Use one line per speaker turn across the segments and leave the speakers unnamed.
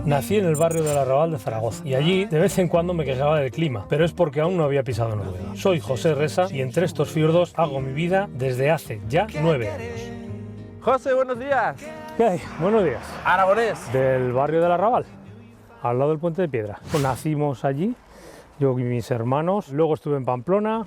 Nací en el barrio del Arrabal de Zaragoza y allí de vez en cuando me quejaba del clima, pero es porque aún no había pisado Noruega. Soy José Resa y entre estos fiordos hago mi vida desde hace ya 9 años.
José, buenos días.
¿Qué hay? Buenos días.
Aragonés.
Del barrio del Arrabal, al lado del Puente de Piedra. Nacimos allí, yo y mis hermanos, luego estuve en Pamplona.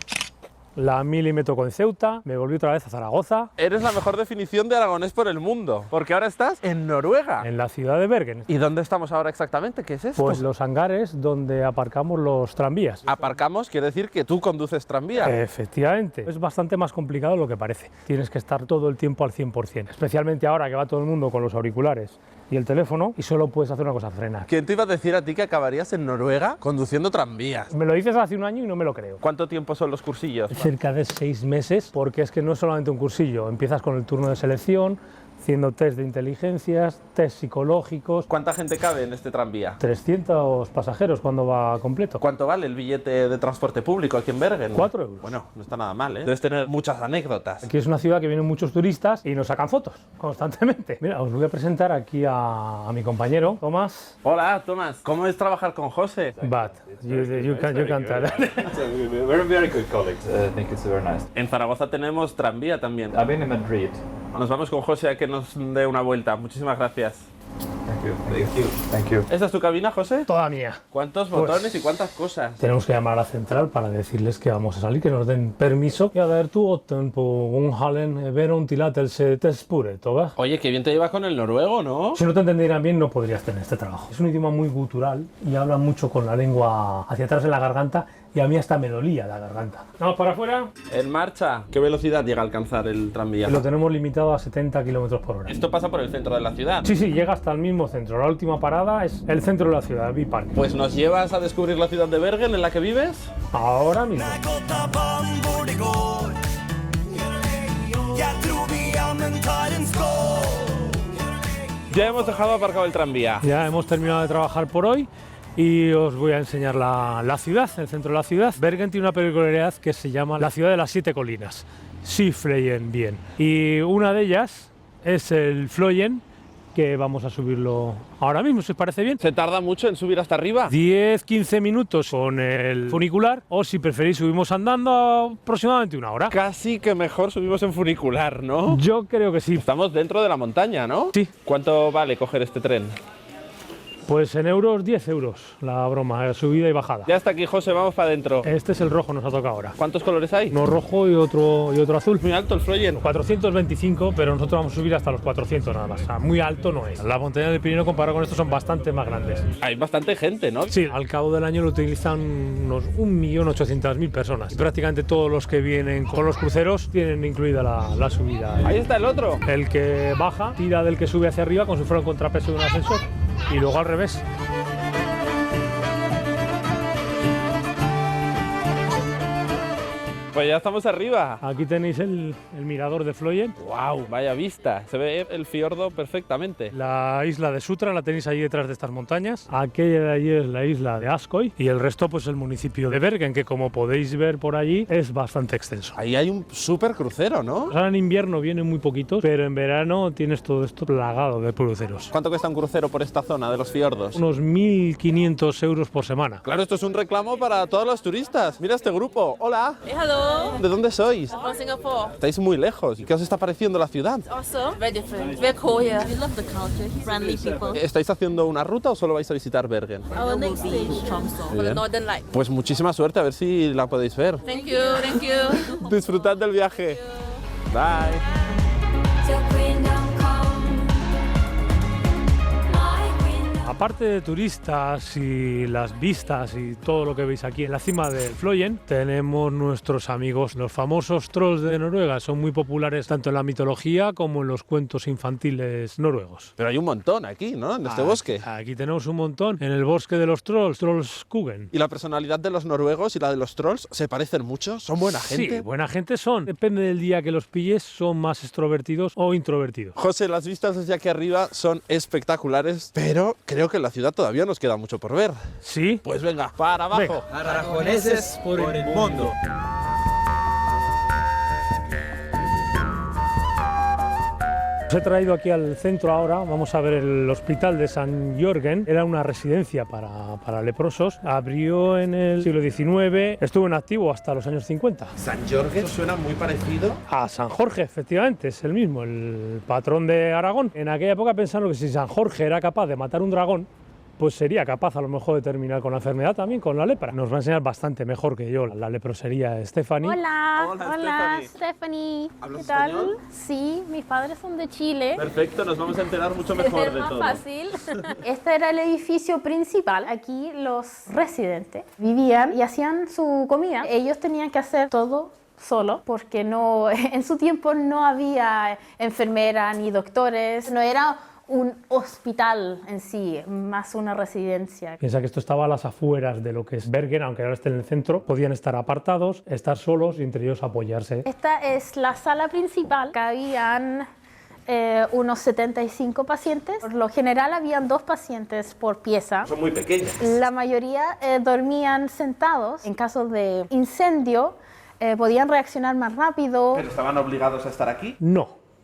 La mili me tocó en Ceuta, me volví otra vez a Zaragoza.
Eres la mejor definición de aragonés por el mundo, porque ahora estás en Noruega.
En la ciudad de Bergen.
¿Y dónde estamos ahora exactamente? ¿Qué es esto?
Pues los hangares donde aparcamos los tranvías.
Aparcamos quiere decir que tú conduces tranvía.
Efectivamente. Es bastante más complicado de lo que parece. Tienes que estar todo el tiempo al 100%. Especialmente ahora que va todo el mundo con los auriculares y el teléfono y solo puedes hacer una cosa, frenar.
¿Quién te iba a decir a ti que acabarías en Noruega conduciendo tranvías?
Me lo dices hace un año y no me lo creo.
¿Cuánto tiempo son los cursillos?
Cerca de 6 meses, porque es que no es solamente un cursillo. Empiezas con el turno de selección, haciendo test de inteligencias, test psicológicos.
¿Cuánta gente cabe en este tranvía?
300 pasajeros cuando va completo.
¿Cuánto vale el billete de transporte público aquí en Bergen?
4 euros.
Bueno, no está nada mal, ¿eh? Debes tener muchas anécdotas.
Aquí es una ciudad que vienen muchos turistas y nos sacan fotos constantemente. Mira, os voy a presentar aquí a mi compañero, Tomás.
Hola, Tomás. ¿Cómo es trabajar con José?
But you can tell.
We're very good colleagues. I think it's very nice.
En Zaragoza tenemos tranvía también.
I've been in Madrid.
Nos vamos con José a que nos dé una vuelta. Muchísimas gracias.
Thank you. Thank you. Thank you.
¿Esta es tu cabina, José?
Toda mía.
¿Cuántos botones y cuántas cosas?
Tenemos que llamar a la central para decirles que vamos a salir, que nos den permiso. Y a ver, tú opten por un halen, ver un tilatelse tespure, toga.
Oye, qué bien te llevas con el noruego, ¿no?
Si no te entendieran bien, no podrías tener este trabajo. Es un idioma muy gutural y hablan mucho con la lengua hacia atrás en la garganta y a mí hasta me dolía la garganta. Vamos para afuera.
En marcha. ¿Qué velocidad llega a alcanzar el tranvía?
Lo tenemos limitado a 70 km por hora.
Esto pasa por el centro de la ciudad.
Sí, llega hasta el mismo centro. La última parada es el centro de la ciudad, Vipan.
Pues nos llevas a descubrir la ciudad de Bergen en la que vives.
Ahora mismo.
Ya hemos dejado aparcado el tranvía.
Ya hemos terminado de trabajar por hoy y os voy a enseñar la ciudad, el centro de la ciudad. Bergen tiene una peculiaridad que se llama la ciudad de las 7 colinas, Sifleyen bien. Y una de ellas es el Fløyen, que vamos a subirlo ahora mismo, si os parece bien.
¿Se tarda mucho en subir hasta arriba?
10-15 minutos con el funicular, o si preferís subimos andando aproximadamente 1 hora.
Casi que mejor subimos en funicular, ¿no?
Yo creo que sí.
Estamos dentro de la montaña, ¿no?
Sí.
¿Cuánto vale coger este tren?
Pues en euros, 10 euros la broma, subida y bajada.
Ya está aquí, José, vamos para adentro.
Este es el rojo, nos ha tocado ahora.
¿Cuántos colores hay?
Uno rojo y otro azul.
Muy alto el Fløyen.
425, pero nosotros vamos a subir hasta los 400 nada más. O sea, muy alto no es. Las montañas del Pirineo comparado con esto son bastante más grandes.
Hay bastante gente, ¿no?
Sí, al cabo del año lo utilizan unos 1.800.000 personas. Y prácticamente todos los que vienen con los cruceros tienen incluida la subida.
Ahí está el otro.
El que baja tira del que sube hacia arriba como si fuera un contrapeso de un ascensor. Y luego al revés.
Pues ya estamos arriba.
Aquí tenéis el mirador de Fløyen.
¡Wow! Vaya vista. Se ve el fiordo perfectamente.
La isla de Sutra la tenéis ahí detrás de estas montañas. Aquella de allí es la isla de Askøy y el resto pues el municipio de Bergen, que como podéis ver por allí es bastante extenso.
Ahí hay un súper crucero, ¿no?
Ahora en invierno vienen muy poquitos, pero en verano tienes todo esto plagado de cruceros.
¿Cuánto cuesta un crucero por esta zona de los fiordos?
Unos 1.500 euros por semana.
Claro, esto es un reclamo para todos los turistas. Mira este grupo. Hola.
Hello,
¿De dónde sois?
from Singapore.
Estáis muy lejos. ¿Y qué os está pareciendo la ciudad?
Also, very different. Very cool here. We love the culture, friendly people.
¿Estáis haciendo una ruta o solo vais a visitar Bergen?
Our next stage, for the Northern Light.
Pues muchísima suerte, a ver si la podéis ver.
Thank you, thank you.
Disfrutad del viaje. Bye.
Aparte de turistas y las vistas y todo lo que veis aquí en la cima del Fløyen, tenemos nuestros amigos, los famosos trolls de Noruega. Son muy populares tanto en la mitología como en los cuentos infantiles noruegos.
Pero hay un montón aquí, ¿no? En este bosque.
Aquí tenemos un montón. En el bosque de los trolls, Trollskogen.
¿Y la personalidad de los noruegos y la de los trolls se parecen mucho? ¿Son buena gente?
Sí, buena gente son. Depende del día que los pilles, son más extrovertidos o introvertidos.
José, las vistas desde aquí arriba son espectaculares, pero creo que en la ciudad todavía nos queda mucho por ver.
¿Sí?
Pues venga, para abajo.
Venga.
Aragoneses por el mundo.
Os he traído aquí al centro ahora, vamos a ver el hospital de San Jorgen. Era una residencia para leprosos, abrió en el siglo XIX, estuvo en activo hasta los años 50.
San Jorge suena muy parecido.
A San Jorge, efectivamente, es el mismo, el patrón de Aragón. En aquella época pensaron que si San Jorge era capaz de matar un dragón, pues sería capaz a lo mejor de terminar con la enfermedad también, con la lepra. Nos va a enseñar bastante mejor que yo la leprosería Stephanie.
Hola, Stephanie.
¿Hablas
¿Qué tal?
español?
Sí, mis padres son de Chile.
Perfecto, nos vamos a enterar mucho mejor
Es
de
más
todo.
fácil. Este era el edificio principal. Aquí los residentes vivían y hacían su comida. Ellos tenían que hacer todo solo porque no, en su tiempo no había enfermeras ni doctores. No era un hospital en sí, más una residencia.
Piensa que esto estaba a las afueras de lo que es Bergen, aunque ahora esté en el centro. Podían estar apartados, estar solos y entre ellos apoyarse.
Esta es la sala principal. Cabían unos 75 pacientes. Por lo general habían 2 pacientes por pieza.
Son muy pequeñas.
La mayoría dormían sentados. En caso de incendio podían reaccionar más rápido.
¿Pero estaban obligados a estar aquí?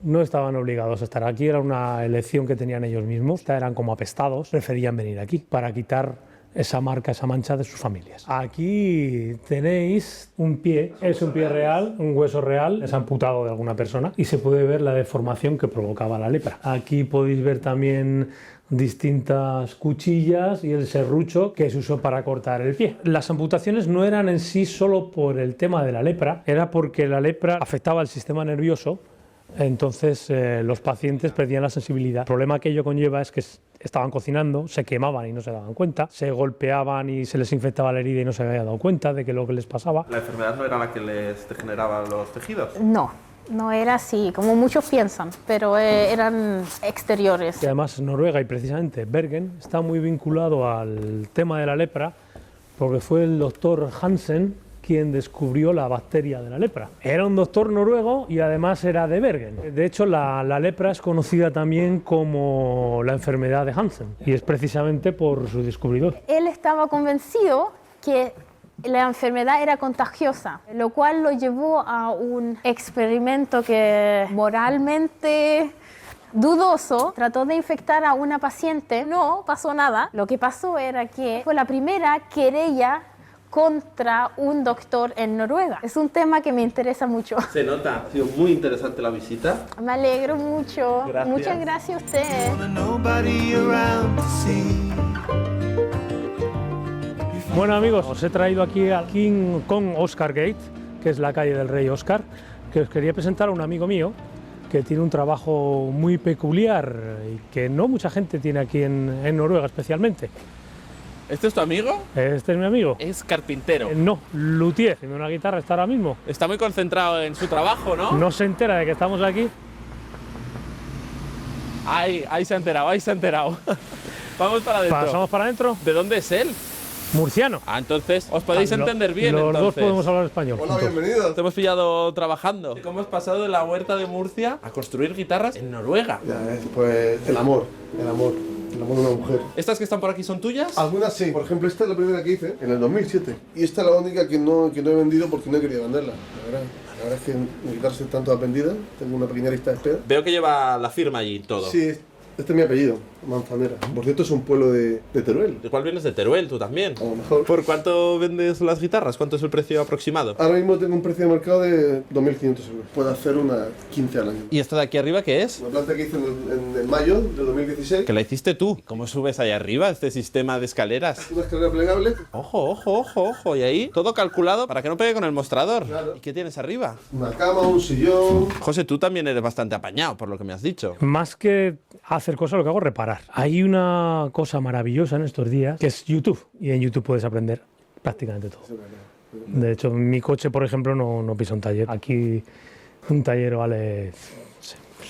No estaban obligados a estar aquí, era una elección que tenían ellos mismos. Eran como apestados, preferían venir aquí para quitar esa marca, esa mancha de sus familias. Aquí tenéis un pie, es un pie real, un hueso real, es amputado de alguna persona y se puede ver la deformación que provocaba la lepra. Aquí podéis ver también distintas cuchillas y el serrucho que se usó para cortar el pie. Las amputaciones no eran en sí solo por el tema de la lepra, era porque la lepra afectaba al sistema nervioso. Entonces los pacientes perdían la sensibilidad. El problema que ello conlleva es que estaban cocinando, se quemaban y no se daban cuenta, se golpeaban y se les infectaba la herida y no se habían dado cuenta de que lo que les pasaba.
¿La enfermedad no era la que les degeneraba los tejidos?
No era así, como muchos piensan, pero eran exteriores.
Y además Noruega y precisamente Bergen está muy vinculado al tema de la lepra porque fue el doctor Hansen quien descubrió la bacteria de la lepra. Era un doctor noruego y además era de Bergen. De hecho, la lepra es conocida también como la enfermedad de Hansen y es precisamente por su descubridor.
Él estaba convencido que la enfermedad era contagiosa, lo cual lo llevó a un experimento que moralmente dudoso. Trató de infectar a una paciente, no pasó nada. Lo que pasó era que fue la primera querella contra un doctor en Noruega. Es un tema que me interesa mucho.
Se nota, ha sido muy interesante la visita.
Me alegro mucho.
Gracias.
Muchas gracias a usted.
Bueno amigos, os he traído aquí al King Kong Oscar Gate, que es la calle del rey Oscar, que os quería presentar a un amigo mío que tiene un trabajo muy peculiar y que no mucha gente tiene aquí en Noruega especialmente.
¿Este es tu amigo?
Este es mi amigo.
Es carpintero.
No, luthier, tiene una guitarra, está ahora mismo.
Está muy concentrado en su trabajo, ¿no?
No se entera de que estamos aquí.
Ahí se ha enterado, ahí se ha enterado. Vamos para adentro.
Pasamos para adentro.
¿De dónde es él?
Murciano.
Ah, entonces os podéis entender bien.
Los
entonces.
dos podemos hablar español.
Hola,
juntos.
bienvenidos.
Te hemos pillado trabajando. ¿Cómo has pasado de la huerta de Murcia a construir guitarras en Noruega?
Ya ves, pues el amor de una mujer.
¿Estas que están por aquí son tuyas?
Algunas sí, por ejemplo esta es la primera que hice en el 2007 y esta es la única que no he vendido porque no he querido venderla. La verdad es que mis guitarras están todas vendidas, tengo una pequeña lista de espera.
Veo que lleva la firma allí y todo.
Sí, este es mi apellido, Manzanera. Por cierto es un pueblo de Teruel.
¿De cuál vienes? De Teruel, tú también.
A lo mejor.
¿Por cuánto vendes las guitarras? ¿Cuánto es el precio aproximado?
Ahora mismo tengo un precio de mercado de 2.500 euros. Puedo hacer unas 15 al año.
¿Y esta de aquí arriba qué es?
Una planta que hice en mayo del 2016.
Que la hiciste tú. ¿Cómo subes allá arriba este sistema de escaleras?
Una escalera plegable.
Ojo. Y ahí todo calculado para que no pegue con el mostrador.
Claro.
¿Y qué tienes arriba?
Una cama, un sillón.
José, tú también eres bastante apañado, por lo que me has dicho.
Más que hacer cosas, lo que hago es reparar. Hay una cosa maravillosa en estos días, que es YouTube. Y en YouTube puedes aprender prácticamente todo. De hecho, mi coche, por ejemplo, no pisa un taller. Aquí un taller vale,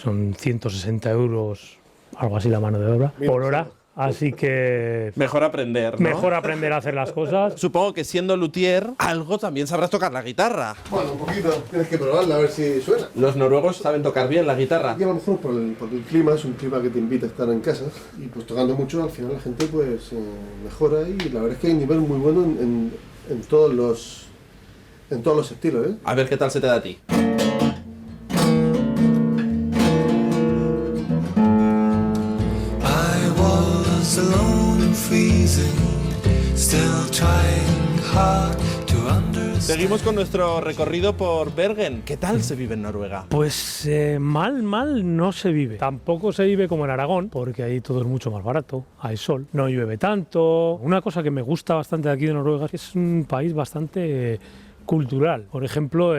son 160 euros, algo así la mano de obra, por hora. Así que
Mejor aprender, ¿no?
mejor aprender a hacer las cosas.
Supongo que siendo luthier, algo también sabrás tocar la guitarra.
Bueno, un poquito. Tienes que probarla a ver si suena.
Los noruegos saben tocar bien la guitarra.
Y a lo mejor por el clima, es un clima que te invita a estar en casa y pues tocando mucho al final la gente pues mejora y la verdad es que hay un nivel muy bueno en todos los estilos, ¿eh?
A ver qué tal se te da a ti. Seguimos con nuestro recorrido por Bergen. ¿Qué tal se vive en Noruega?
Pues mal no se vive. Tampoco se vive como en Aragón, porque ahí todo es mucho más barato, hay sol, no llueve tanto. Una cosa que me gusta bastante de aquí de Noruega es que es un país bastante cultural. Por ejemplo,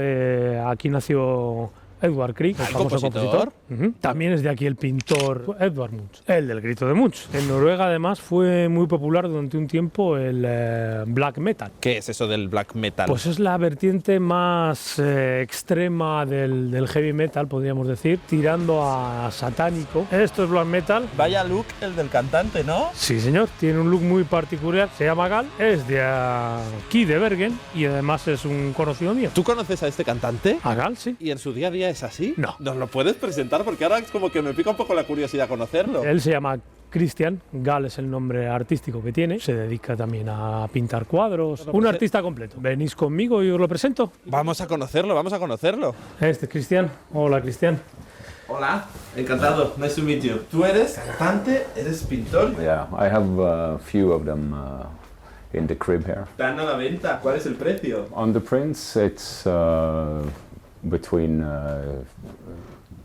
aquí nació Edvard Grieg, el famoso compositor. También es de aquí el pintor Edvard Munch, el del Grito de Munch. En Noruega además fue muy popular durante un tiempo el black metal.
¿Qué es eso del black metal?
Pues es la vertiente más extrema del heavy metal, podríamos decir, tirando a satánico. Esto es black metal.
Vaya look el del cantante, ¿no?
Sí, señor, tiene un look muy particular, se llama Gal, es de aquí de Bergen y además es un conocido mío.
¿Tú conoces a este cantante?
A Gal, sí.
¿Y en su día a día es así?
No.
¿Nos lo puedes presentar? Porque ahora es como que me pica un poco la curiosidad conocerlo.
Él se llama Christian, Gal es el nombre artístico que tiene, se dedica también a pintar cuadros, un artista completo. ¿Venís conmigo y os lo presento?
Vamos a conocerlo, vamos a conocerlo.
Este es Cristian. Hola, Cristian.
Hola, encantado, nice to meet you. ¿Tú eres cantante? ¿Eres pintor?
Yeah, I have a few of them in the crib here.
¿Están a la venta? ¿Cuál es el precio?
On the prints, it's between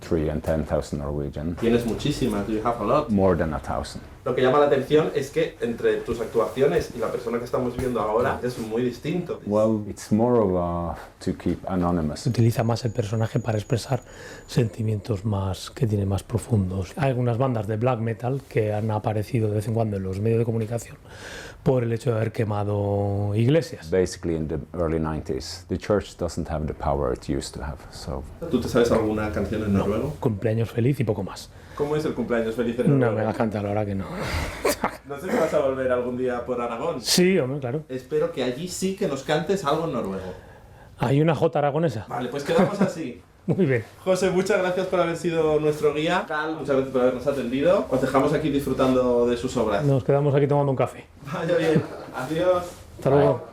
3,000 and 10,000 Norwegian.
Tienes muchísimas, you have a lot.
More than 1,000.
Lo que llama la atención es que entre tus actuaciones y la persona que estamos viendo ahora es muy distinto.
Well, it's more of to keep anonymous.
Utiliza más el personaje para expresar sentimientos que tiene más profundos. Hay algunas bandas de black metal que han aparecido de vez en cuando en los medios de comunicación por el hecho de haber quemado iglesias.
Basically, in the early 90s, the church doesn't have the power it used to have. So.
¿Tú te sabes alguna canción en noruego?
Cumpleaños feliz y poco más.
¿Cómo es el cumpleaños feliz en noruego?
No me la canta, la verdad que no.
No sé si vas a volver algún día por Aragón.
Sí, hombre, claro.
Espero que allí sí que nos cantes algo en noruego.
¿Hay una J aragonesa?
Vale, pues quedamos así.
Muy bien.
José, muchas gracias por haber sido nuestro guía. Cal, muchas gracias por habernos atendido. Os dejamos aquí disfrutando de sus obras.
Nos quedamos aquí tomando un café.
Vaya bien. Adiós.
Hasta luego.